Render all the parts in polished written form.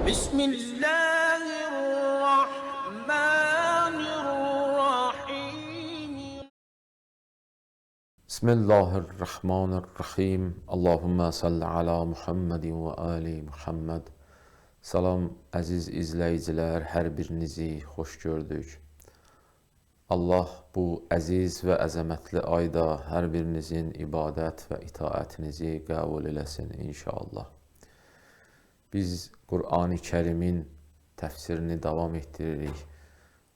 بسم الله الرحمن الرحيم بسم الله الرحمن الرحیم. Allahümme salli ala Muhammedin ve ali Muhammed. Salam əziz izləyicilər, hər birinizi xoş gördük. Allah bu əziz və əzəmətli ayda hər birinizin ibadət və itaətinizi qəbul eləsin inşallah. Biz Qur'an-ı Kərimin təfsirini davam etdiririk.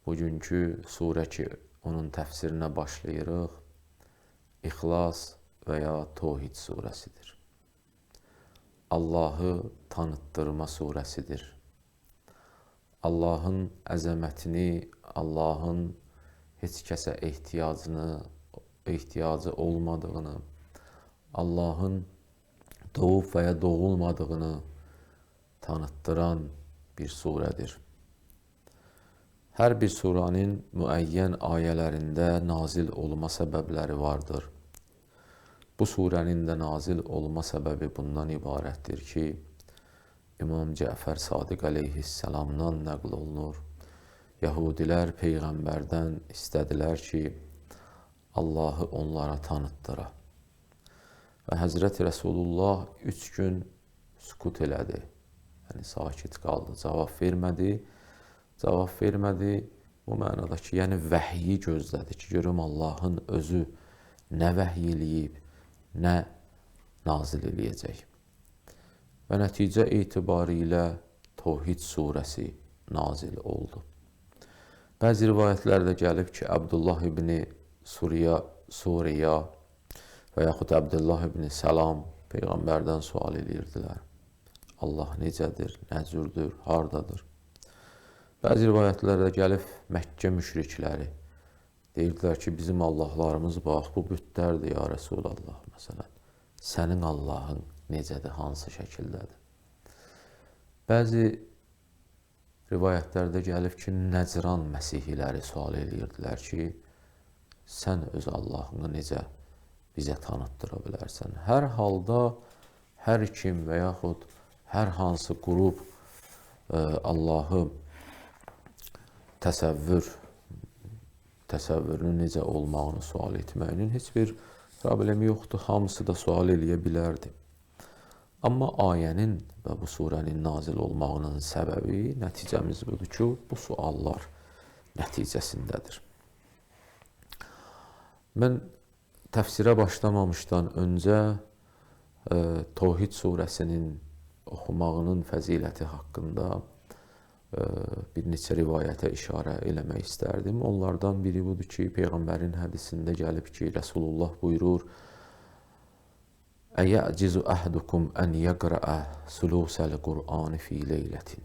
Bugünkü surə ki, onun təfsirinə başlayırıq. İxlas və ya Tohid surəsidir. Allahı tanıtdırma surəsidir. Allahın əzəmətini, Allahın heç kəsə ehtiyacı olmadığını, Allahın doğub və ya doğulmadığını tanıtdıran bir surədir. Hər bir suranın müəyyən ayələrində nazil olma səbəbləri vardır. Bu surənin də nazil olma səbəbi bundan ibarətdir ki, İmam Cəfər Sadiq əleyhissalamdan nəql olunur. Yəhudilər Peyğəmbərdən istədilər ki, Allahı onlara tanıtdıra. Və Həzrəti Rəsulullah 3 gün sükut elədi. Yəni, sakit qaldı, cavab vermədi. Bu mənada ki, yəni vəhyi gözlədi ki, görüm Allahın özü nə vəhy eləyib, nə nazil eləyəcək. Və nəticə etibarilə Tohid surəsi nazil oldu. Bəzi rivayətlərdə gəlib ki, Abdullah ibn Suriya və yaxud Abdullah ibn Səlam Peyğəmbərdən sual edirdilər. Allah necədir, nə cürdür, hardadır? Bəzi rivayətlərdə gəlib Məkkə müşrikləri deyirdilər ki, bizim Allahlarımız bax, bu bütlərdir ya Rəsulallah, məsələn. Sənin Allahın necədir, hansı şəkildədir? Bəzi rivayətlərdə gəlib ki, Nəcran Məsihiləri sual edirdilər ki, sən öz Allahını necə bizə tanıtdıra bilərsən? Hər halda hər kim və yaxud hər hansı qrup Allahı təsəvvürünün necə olmağını sual etməyinin heç bir problemi yoxdur. Hamısı da sual eləyə bilərdi. Amma ayənin və bu surənin nazil olmağının səbəbi, nəticəmiz budur ki, bu suallar nəticəsindədir. Mən təfsirə başlamamışdan öncə Tohid surəsinin oxumağının fəziləti haqqında bir neçə rivayətə işarə eləmək istərdim. Onlardan biri budur ki, Peyğəmbərin hədisində gəlib ki, Rəsulullah buyurur, Əyəcizu əhdukum ən yəqrəə sulusəl Qur'anı fi leylətin.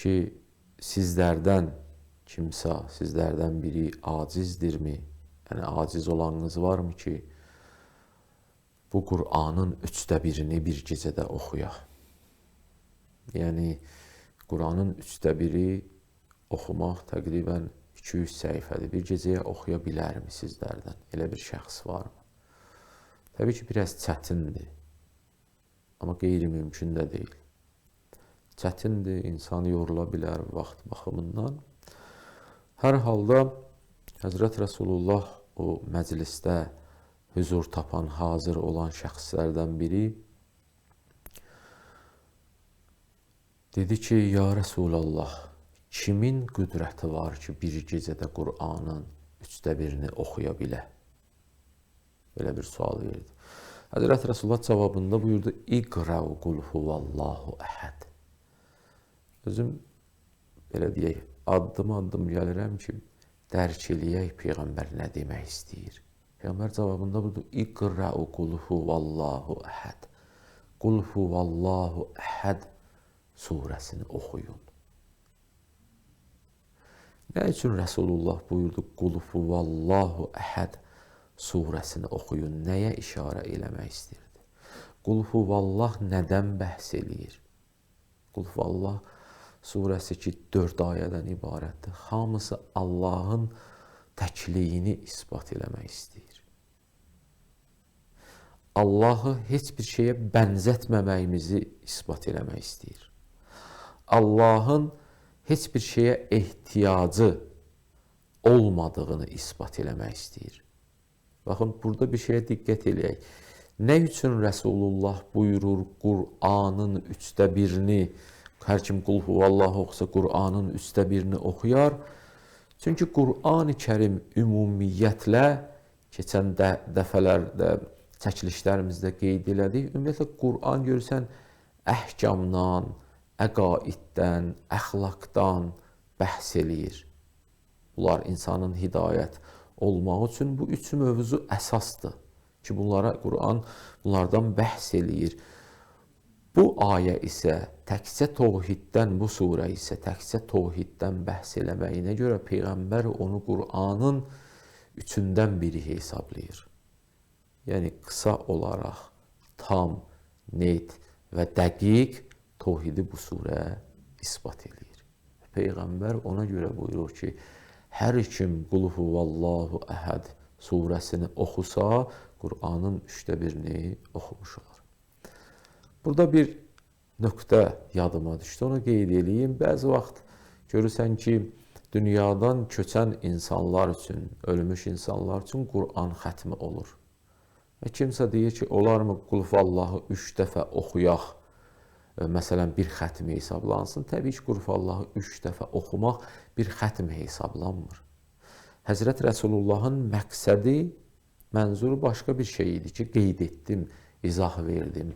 Ki, sizlərdən biri acizdirmi? Yəni, aciz olanınız varmı ki, bu Qur'anın 1/3-ni bir gecədə oxuyaq? Yəni, Quranın 1/3 oxumaq təqribən 200 səhifədir. Bir gecəyə oxuya bilərmi sizlərdən? Elə bir şəxs varmı? Təbii ki, biraz çətindir. Amma qeyri-mümkün də deyil. Çətindir, insan yorula bilər vaxt baxımından. Hər halda Həzrət Rəsulullah o məclisdə hüzur tapan, hazır olan şəxslərdən biri dedi ki, ya Rəsulallah, kimin qüdrəti var ki, bir gecədə Qur'anın 1/3-ni oxuya bilə? Belə bir sual verdi. Həzrət Rəsulullah cavabında buyurdu, İqrəu qul huvallahu əhəd. Özüm, belə deyək, addım gəlirəm ki, dərk eləyək Peyğəmbər nə demək istəyir. Peyğəmbər cavabında buyurdu, İqrəu qul huvallahu əhəd. Qul huvallahu əhəd surəsini oxuyun. Nə üçün Rəsulullah buyurdu, Qul huvallahu əhəd surəsini oxuyun? Nəyə işarə eləmək istəyirdi? Qul huvallah nədən bəhs eləyir? Qul huvallah surəsi ki, 4 ayədən ibarətdir. Hamısı Allahın təkliyini isbat eləmək istəyir. Allahı heç bir şeyə bənzətməməyimizi isbat eləmək istəyir. Allahın heç bir şeyə ehtiyacı olmadığını isbat eləmək istəyir. Baxın, burada bir şeyə diqqət eləyək. Nə üçün Rəsulullah buyurur Qur'anın 1/3-ni, hər kim qul huvallahu oxusa Qur'anın 1/3-ni oxuyar? Çünki Qur'an-ı Kərim ümumiyyətlə keçən dəfələrdə çəkilişlərimizdə qeyd elədik. Ümumiyyətlə Qur'an görürsən əhkamdan, əqaiddən, əxlaqdan bəhs eləyir. Bunlar insanın hidayət olmaq üçün bu üç mövzu əsasdır ki, Qur'an bunlardan bəhs eləyir. Bu ayə isə təkcə təvhiddən, bu surə isə təkcə təvhiddən bəhs eləməyinə görə Peyğəmbər onu Qur'anın 1/3 hesablayır. Yəni qısa olaraq tam, net və dəqiq təvhidi bu surə isbat eləyir. Peyğəmbər ona görə buyurur ki, hər kim qul huvallahu əhəd surəsini oxusa, Qur'anın 1/3-ni oxumuş olur. Burada bir nöqtə yadıma düşdü, onu qeyd edeyim. Bəzi vaxt görürsən ki, dünyadan köçən insanlar üçün, ölmüş insanlar üçün Qur'an xətmi olur. Və kimsə deyir ki, olarmı qul huvallahu 3 dəfə oxuyaq, məsələn, bir xətm hesablansın. Təbii ki, qul huvallahu 3 dəfə oxumaq bir xətm hesablanmır. Həzrət Rəsulullahın məqsədi, mənzuru başqa bir şey idi ki, qeyd etdim, izah verdim.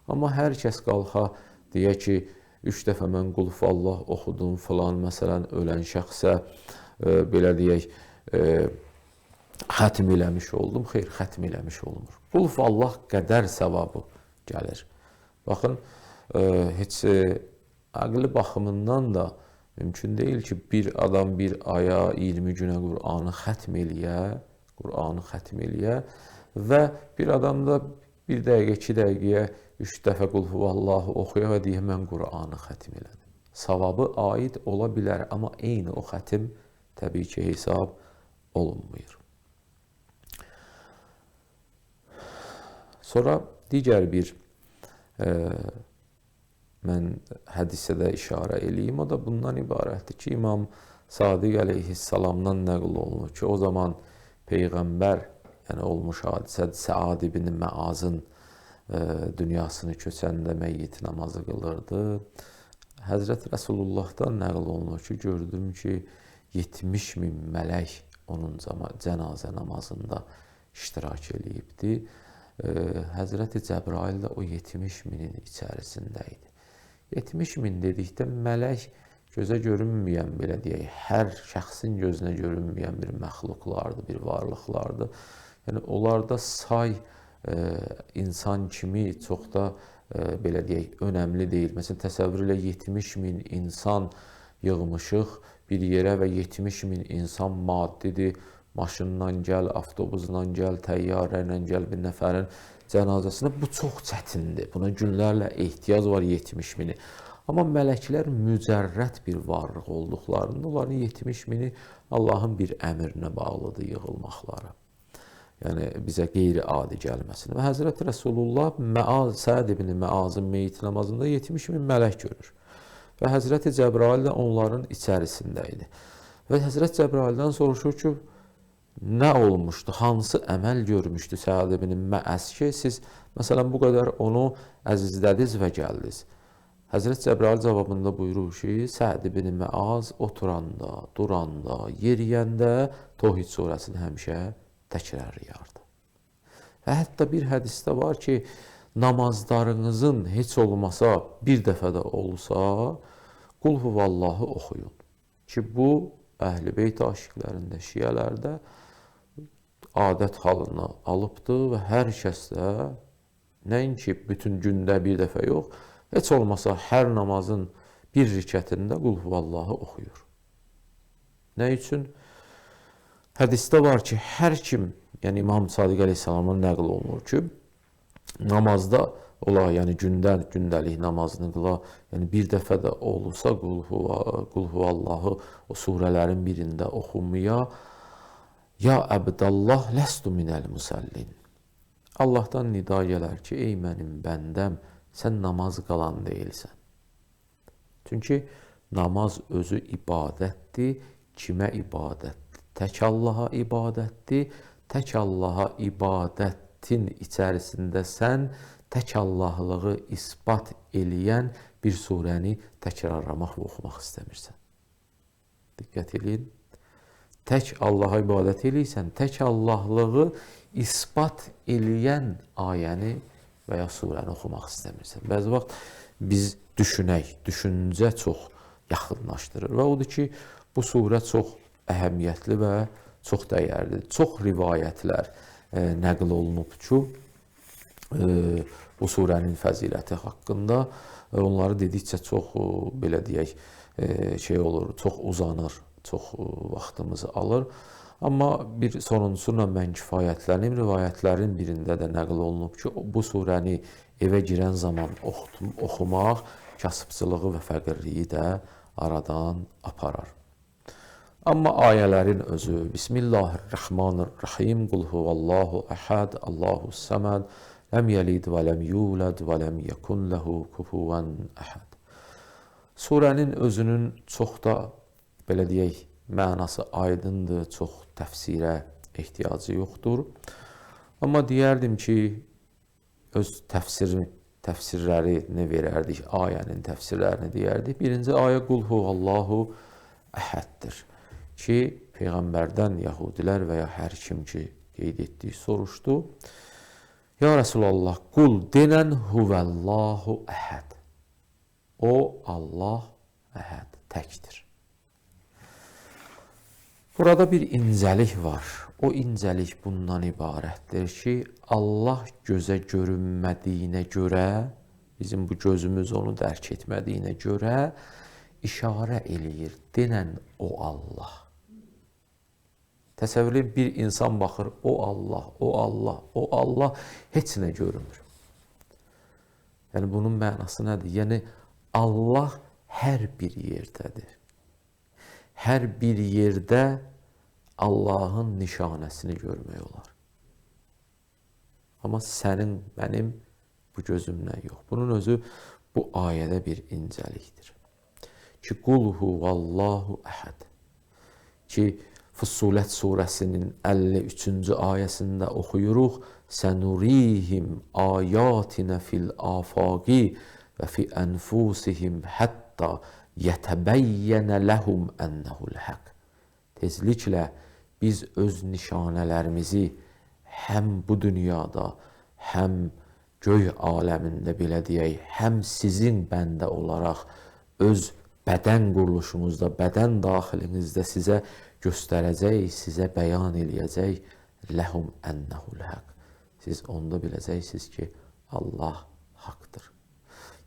Amma hər kəs qalxa deyə ki, 3 dəfə mən qul huvallah oxudum filan, məsələn, ölən şəxsə belə deyək, xətm eləmiş oldum. Xeyr, xətm eləmiş olmur. Qul huvallah qədər savabı gəlir. Baxın, heç əqli baxımından da mümkün deyil ki, bir adam bir aya, 20 günə Qur'anı xətm eləyə və bir adam da 1 dəqiqə, 2 dəqiqəyə 3 dəfə qul huvallahu oxuya və deyə mən Qur'anı xətm elədim. Savabı aid ola bilər, amma eyni o xətim təbii ki, hesab olunmuyor. Sonra digər bir mən hədisə də işarə eləyim, o da bundan ibarətdir ki, İmam Sadiq əleyhissalamdan nəql olunur ki, o zaman Peyğəmbər, yəni olmuş hadisədir, Səad ibn Məazın dünyasını köçəndə məyyit namazı qılırdı. Həzrət Rəsulullahdan nəql olunur ki, gördüm ki, 70.000 mələk onun cənazə namazında iştirak eləyibdi. Həzrəti Cəbrail də o 70.000-in içərisində idi. 70.000 dedikdə mələk gözə görünməyən, belə deyək, hər şəxsin gözünə görünməyən bir məxluqlardır, bir varlıqlardır. Yəni, onlarda say insan kimi çox da, belə deyək, önəmli deyil. Məsələn, təsəvvür elə 70.000 insan yığmışıq bir yerə və 70.000 insan maddidir. Maşından gəl, avtobusdan gəl, təyyarə ilə gəl bir nəfərin cənazəsinə. Bu çox çətindir. Buna günlərlə ehtiyac var 70.000-i. Amma mələklər mücərrət bir varlıq olduqlarında onların 70.000-i Allahın bir əmrinə bağlıdır yığılmaqları. Yəni, bizə qeyri-adi gəlməsin. Və Həzrət Rəsulullah Səad ibn Məazın meyyit namazında 70.000 mələk görür. Və Həzrət Cəbrail də onların içərisində idi. Və Həzrət Cəbraildən soruşur ki, nə olmuşdu, hansı əməl görmüşdü Səad ibn Məaz ki, siz məsələn bu qədər onu əzizlədiniz və gəldiniz. Həzrət Cəbrail cavabında buyurur ki, Səad ibn Məaz oturanda, duranda, yeriyəndə Təvhid surəsini həmişə təkrarlayardı. Və hətta bir hədisdə var ki, namazlarınızın heç olmasa bir dəfə də olsa, qul huvallahu oxuyun. Ki, bu Əhl-i Beyt aşiqlərində, şiyələrdə adət halını alıbdır və hər kəs də nəinki bütün gündə bir dəfə yox, heç olmasa hər namazın bir rükətində qul huvallahu oxuyur. Nə üçün? Hədisdə var ki, hər kim, yəni İmam Sadiq əleyhissalamdan nəql olunur ki, namazda ola, yəni gündəlik namazını qıla, yəni bir dəfə də olursa qul huvallahu o surələrin birində oxunmaya, ya Əbdəllah ləstu minəl musallin. Allahdan nida gələr ki, ey mənim bəndəm, sən namaz qalan deyilsən. Çünki namaz özü ibadətdir. Kimə ibadətdir? Tək Allaha ibadətdir. Tək Allaha ibadətin içərisində sən tək Allahlığı isbat eləyən bir surəni təkrarlamaq və oxumaq istəmirsən. Diqqət edin. Tək Allaha ibadət eləyirsən, tək Allahlığı isbat eləyən ayəni və ya surəni oxumaq istəmirsən. Bəzi vaxt biz düşünək, düşüncə çox yaxınlaşdırır və odur ki, bu surə çox əhəmiyyətli və çox dəyərlidir. Çox rivayətlər nəql olunub ki, bu surənin fəziləti haqqında onları dedikcə çox, belə deyək, olur, çox uzanır, çox vaxtımızı alır. Amma bir sonuncusuyla mən kifayətlənim. Rivayətlərin birində də nəql olunub ki, bu surəni evə girən zaman oxumaq kasıbçılığı və fəqirliyi də aradan aparar. Amma ayələrin özü Bismillahirrahmanirrahim Qul huvallahu əhəd Allahu səməd ləm yəlid və ləm yulad və ləm yəkun ləhu kufuvan əhəd. Surənin özünün çox da, belə deyək, mənası aydındır, çox təfsirə ehtiyacı yoxdur. Amma deyərdim ki, öz təfsirlərini verərdik, ayənin təfsirlərini deyərdik. Birinci ayə Qul huvallahu əhəddir ki, Peyğəmbərdən yəhudilər və ya hər kim ki qeyd etdiyi soruşdu. Ya Rəsulallah, qul denən huvəllahu əhəd. O, Allah əhəd, təkdir. Burada bir incəlik var. O incəlik bundan ibarətdir ki, Allah gözə görünmədiyinə görə, bizim bu gözümüz onu dərk etmədiyinə görə işarə eləyir. Denən o Allah. Təsəvvür edin, bir insan baxır, o Allah, o Allah, o Allah, heç nə görünmür. Yəni, bunun mənası nədir? Yəni, Allah hər bir yerdədir. Hər bir yerdə Allahın nişanəsini görmək olar. Amma sənin, mənim bu gözümdən yox. Bunun özü bu ayədə bir incəlikdir. Ki, Qul huvallahu əhəd. Ki, Fussilət surəsinin 53-cü ayəsində oxuyuruq. Sənurihim ayatinə fil afaqi və fi ənfusihim hətta yətəbəyyənə ləhum ənəhul həq. Tezliklə biz öz nişanələrimizi həm bu dünyada, həm göy aləmində, belə deyək, həm sizin bəndə olaraq öz bədən quruluşunuzda, bədən daxilinizdə sizə göstərəcək, sizə bəyan eləyəcək. Ləhum ənəhul həq. Siz onda biləcəksiniz ki, Allah haqdır.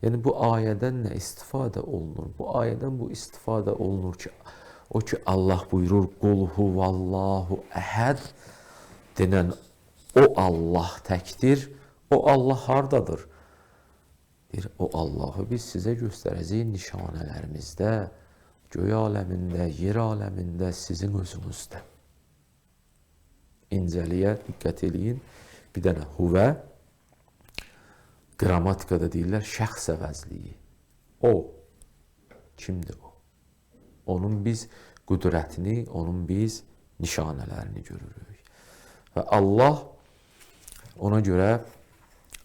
Yəni, bu ayədən nə istifadə olunur? Bu ayədən bu istifadə olunur ki, o ki, Allah buyurur, Qul huvallahu əhəd, denən o Allah təkdir, o Allah hardadır? Deyir, o Allahı biz sizə göstərəcəyik nişanələrimizdə, göy aləmində, yer aləmində, sizin özünüzdə. İncəliyə diqqət eləyin. Bir dənə huvə, qrammatikada deyirlər, şəxs əvəzliyi. O, kimdir o? Onun biz qüdrətini, onun biz nişanələrini görürük. Və Allah, ona görə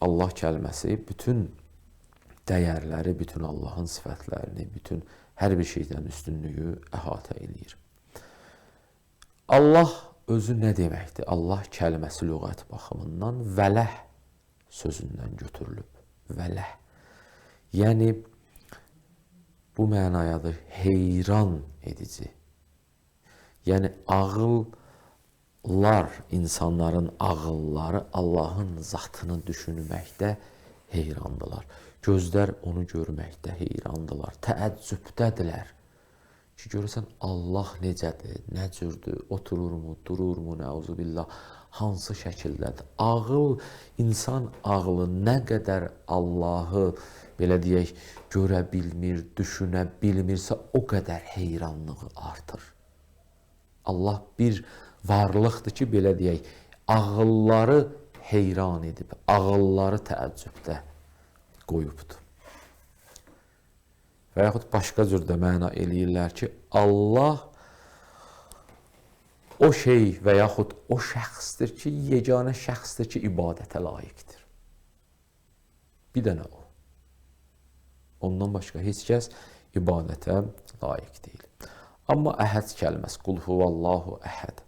Allah kəlməsi bütün dəyərləri, bütün Allahın sifətlərini, bütün hər bir şeydən üstünlüyü əhatə eləyir. Allah özü nə deməkdir? Allah kəlməsi lüğət baxımından vələh sözündən götürülüb. Vələh. Yəni, bu mənayadır, heyran edici. Yəni, ağıllar, insanların ağılları Allahın zatını düşünməkdə heyrandılar. Gözlər onu görməkdə heyrandılar, təəccübdədirlər. Ki, görürsən, Allah necədir, nə cürdür, otururmu, dururmu, nəuzubillah, hansı şəkildədir. Ağıl, insan ağlı nə qədər Allahı, belə deyək, görə bilmir, düşünə bilmirsə, o qədər heyranlığı artır. Allah bir varlıqdır ki, belə deyək, ağılları heyran edib, ağılları təəccübdə qoyubdur. Və yaxud başqa cür də məna eləyirlər ki, Allah o şey və yaxud o şəxsdir ki, yeganə şəxsdir ki, ibadətə layiqdir. Bir dənə o. Ondan başqa heç kəs ibadətə layiq deyil. Amma əhəd kəlməsi, qul huvallahu əhəd.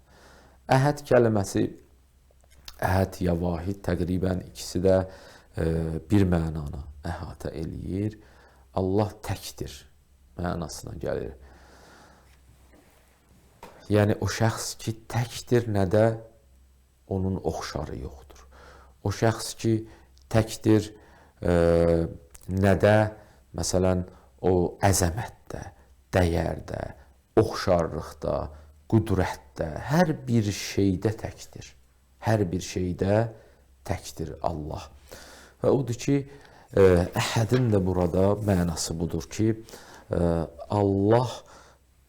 Əhəd kəlməsi, əhəd ya vahid, təqribən ikisi də bir mənanı əhatə eləyir. Allah təkdir mənasına gəlir. Yəni o şəxs ki təkdir, nə də onun oxşarı yoxdur. O şəxs ki təkdir, nə də məsələn o əzəmətdə, dəyərdə, oxşarlıqda, qüdrətdə, hər bir şeydə təkdir. Hər bir şeydə təkdir Allah. Və odur ki, əhədin də burada mənası budur ki, Allah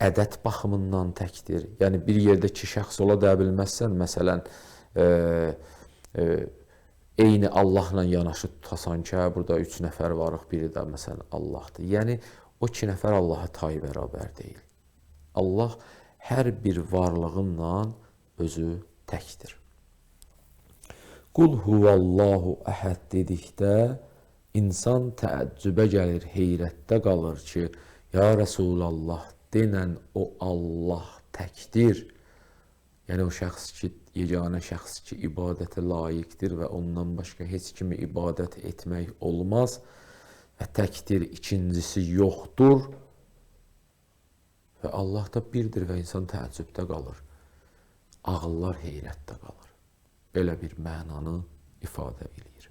ədəd baxımından təkdir. Yəni bir yerdə iki şəxs ola da bilməzsən, məsələn, eyni Allahla yanaşı tutasan ki, burada 3 nəfər varıq, biri də məsələn Allahdır. Yəni o 2 nəfər Allaha tay bərabər deyil. Allah hər bir varlığınla özü təkdir. Qul huvallahu əhəd dedikdə İnsan təəccübə gəlir, heyrətdə qalır ki, ya Rəsulallah, denən o Allah təkdir. Yəni o şəxs ki, yeganə şəxs ki, ibadətə layiqdir və ondan başqa heç kimi ibadət etmək olmaz və təkdir, ikincisi yoxdur və Allah da birdir və insan təəccübdə qalır. Ağıllar heyrətdə qalır. Belə bir mənanı ifadə edir.